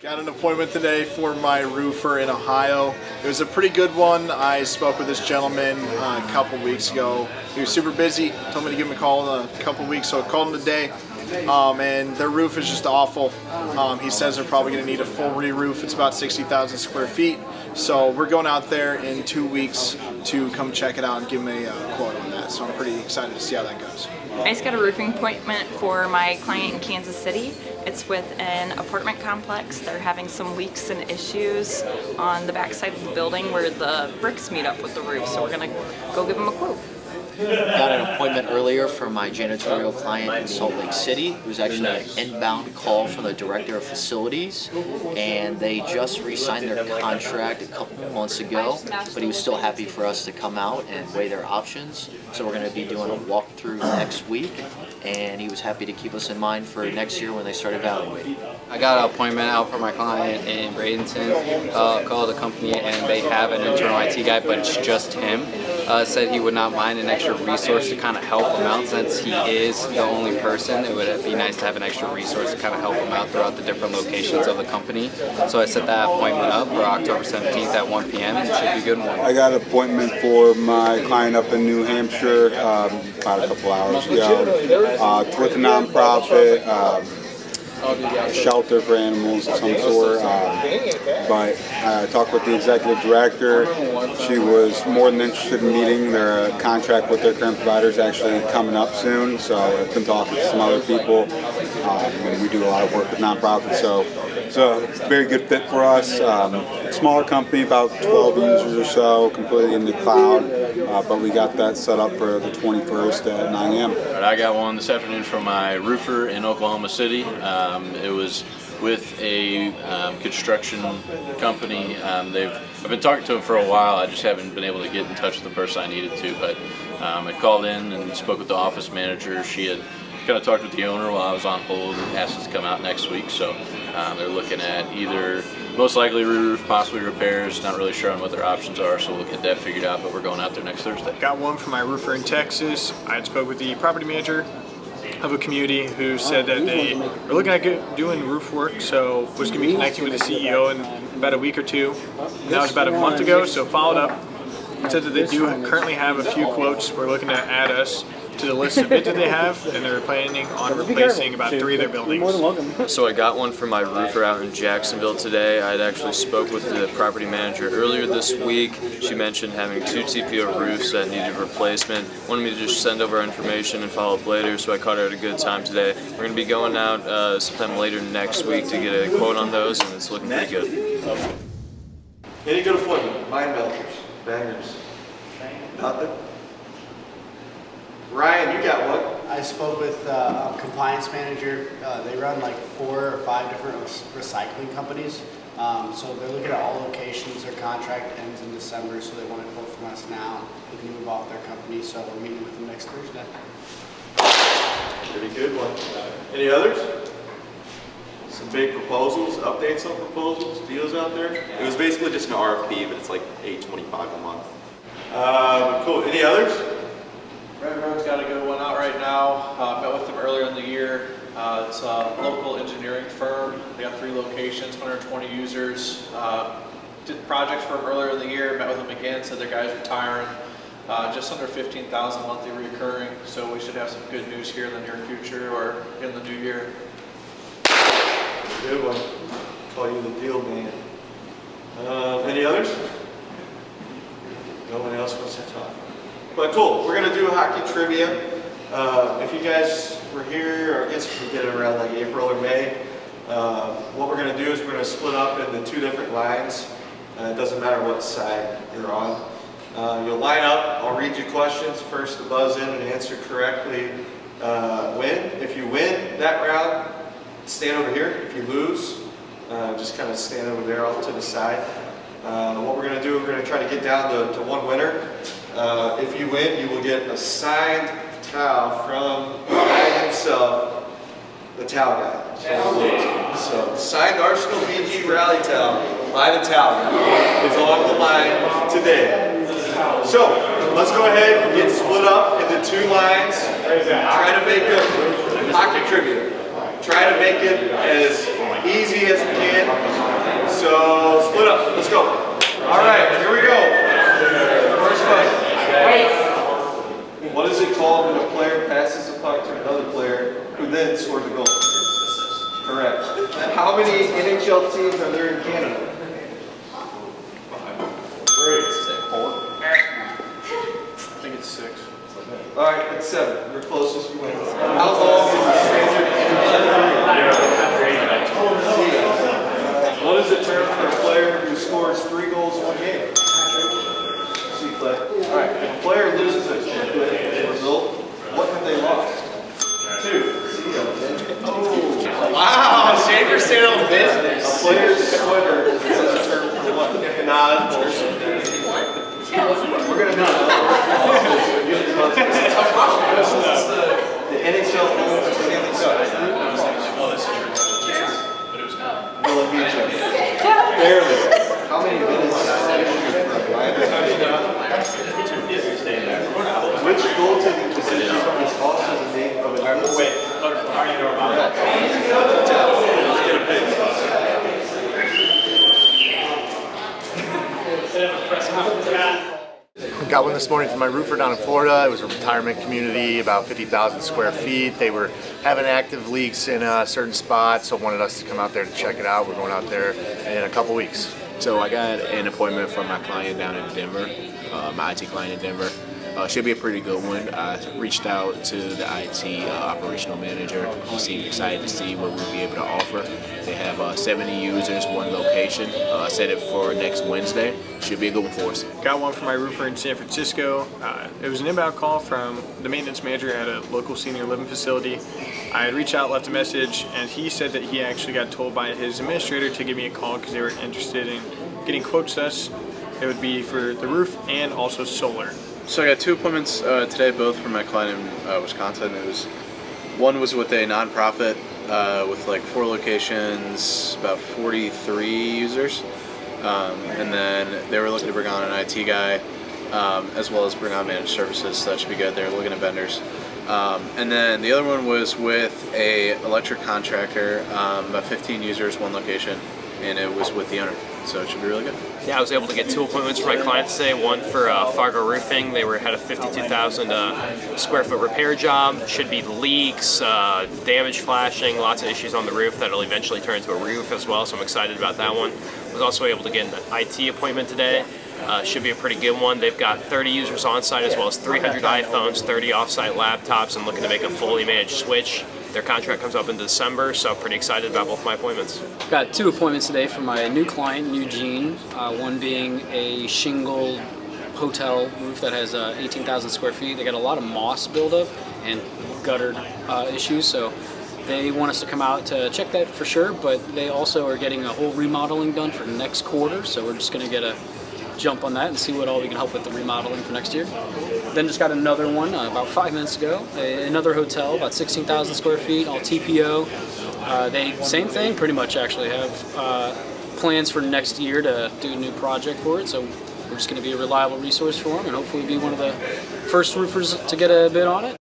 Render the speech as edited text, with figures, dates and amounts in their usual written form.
Got an appointment today for my roofer in Ohio. It was a pretty good one. I spoke with this gentleman a couple weeks ago. He was super busy, told me to give him a call in a couple weeks, so I called him today. And their roof is just awful. He says they're probably going to need a full re-roof. It's about 60,000 square feet. So we're going out there in 2 weeks to come check it out and give him a quote on that. So I'm pretty excited to see how that goes. I just got a roofing appointment for my client in Kansas City. It's with an apartment complex. They're having some leaks and issues on the back side of the building where the bricks meet up with the roof. So we're going to go give them a quote. Got an appointment earlier for my janitorial client in Salt Lake City. It was actually an inbound call from the director of facilities, and they just re-signed their contract a couple months ago, but he was still happy for us to come out and weigh their options. So we're going to be doing a walkthrough next week, and he was happy to keep us in mind for next year when they start evaluating. I got an appointment out for my client in Bradenton, called the company, and they have an internal IT guy, but it's just him. Said he would not mind an extra resource to kind of help him out since he is the only person. It would be nice to have an extra resource to kind of help him out throughout the different locations of the company. So I set that appointment up for October 17th at 1 p.m. and it should be a good one. I got an appointment for my client up in New Hampshire about a couple hours ago. It's with a nonprofit. Shelter for animals of some sort, but I talked with the executive director. She was more than interested in meeting. Their contract with their current provider is actually coming up soon, so I've been talking to some other people, and we do a lot of work with nonprofits, so it's a very good fit for us. Smaller company, about 12 users or so, completely in the cloud, but we got that set up for the 21st at 9 a.m. I got one this afternoon from my roofer in Oklahoma City. It was with a construction company. I've been talking to them for a while. I just haven't been able to get in touch with the person I needed to, but I called in and spoke with the office manager. She had kind of talked with the owner while I was on hold and asked us to come out next week. So they're looking at either most likely re-roof, possibly repairs. Not really sure on what their options are, so we'll get that figured out, but we're going out there next Thursday. Got one from my roofer in Texas. I had spoke with the property manager of a community who said that they were looking at doing roof work, so was going to be connecting with the CEO in about a week or two. And that was about a month ago, so followed up. Said that they do currently have a few quotes. We're looking to add us to the list of bids that they have, and they're planning on replacing about 3 of their buildings. So I got one from my roofer out in Jacksonville today. I had actually spoke with the property manager earlier this week. She mentioned having 2 TPO roofs that needed replacement. Wanted me to just send over information and follow up later, so I caught her at a good time today. We're going to be going out sometime later next week to get a quote on those, and it's looking pretty good. Any good appointment? Mind melters, bangers. Nothing? Ryan, you got one. I spoke with a compliance manager. They run like 4 or 5 different recycling companies. So they're looking at all locations. Their contract ends in December, so they want to quote from us now. They can move off their company, so we're meeting with them next Thursday. Pretty good one. Any others? Some big proposals, updates on proposals, deals out there? It was basically just an RFP, but it's like $825 a month. Cool. Any others? Red Road's got a good one out right now. Met with them earlier in the year. It's a local engineering firm. They got 3 locations, 120 users. Did projects for them earlier in the year. Met with them again. Said their guy's retiring. Just under 15,000 monthly recurring. So we should have some good news here in the near future or in the new year. Good one. Call you the deal man. Any others? No one else wants to talk. But cool, we're gonna do a hockey trivia. If you guys were here, or I guess we get it around like April or May, what we're gonna do is we're gonna split up into 2 different lines. It doesn't matter what side you're on. You'll line up, I'll read you questions. First to buzz in and answer correctly win. If you win that round, stand over here. If you lose, just kind of stand over there off to the side. What we're gonna do, we're gonna try to get down to 1 winner. If you win, you will get a signed towel from the guy himself, the towel guy. So, signed Arsenal BG rally towel by the towel guy is on the line today. So, let's go ahead and get split up into 2 lines. Try to make a hockey trivia. Try to make it as easy as you can. So split up. Let's go. All right, here we go. First question. What is it called when a player passes the puck to another player who then scores a goal? Correct. How many NHL teams are there in Canada? 3. 4. I think it's 6. All right, it's 7. You're closest, you win. How long is the standard What is the term for a player who scores 3 goals in one game? See, Clay. All right, if a player loses a result, what have they lost? 2. Wow, Shaver's staying on business. A player's sweater is a term for what? Nah, that's bullshit. We're going to do the NHL owns the Stanley Cup. Barely. How many minutes? Which goaltending position is also the name of an wait. Got one this morning from my roofer down in Florida. It was a retirement community, about 50,000 square feet. They were having active leaks in a certain spot, so wanted us to come out there to check it out. We're going out there in a couple weeks. So I got an appointment from my client down in Denver, my IT client in Denver. Should be a pretty good one. I reached out to the IT operational manager. He seemed excited to see what we'll be able to offer. They have 70 users, 1 location. Set it for next Wednesday. Should be a good one for us. Got one for my roofer in San Francisco. It was an inbound call from the maintenance manager at a local senior living facility. I had reached out, left a message, and he said that he actually got told by his administrator to give me a call because they were interested in getting quotes to us. It would be for the roof and also solar. So I got 2 appointments today, both from my client in Wisconsin. One was with a nonprofit with like 4 locations, about 43 users, and then they were looking to bring on an IT guy as well as bring on managed services. So that should be good. They're looking at vendors. And then the other one was with a electric contractor, about 15 users, 1 location, and it was with the owner. So it should be really good. Yeah, I was able to get 2 appointments for my clients today. One for Fargo Roofing. They had a 52,000 square foot repair job. Should be leaks, damage flashing, lots of issues on the roof that'll eventually turn into a roof as well. So I'm excited about that one. Was also able to get an IT appointment today. Should be a pretty good one. They've got 30 users on site as well as 300 iPhones, 30 off-site laptops, and looking to make a fully managed switch. Their contract comes up in December, so pretty excited about both my appointments. Got 2 appointments today for my new client, Eugene. One being a shingled hotel roof that has 18,000 square feet. They got a lot of moss buildup and guttered issues, so they want us to come out to check that for sure, but they also are getting a whole remodeling done for next quarter, so we're just going to get a jump on that and see what all we can help with the remodeling for next year. Then just got another one about 5 minutes ago, another hotel, about 16,000 square feet, all TPO. They, same thing, pretty much actually have plans for next year to do a new project for it, so we're just going to be a reliable resource for them and hopefully be one of the first roofers to get a bid on it.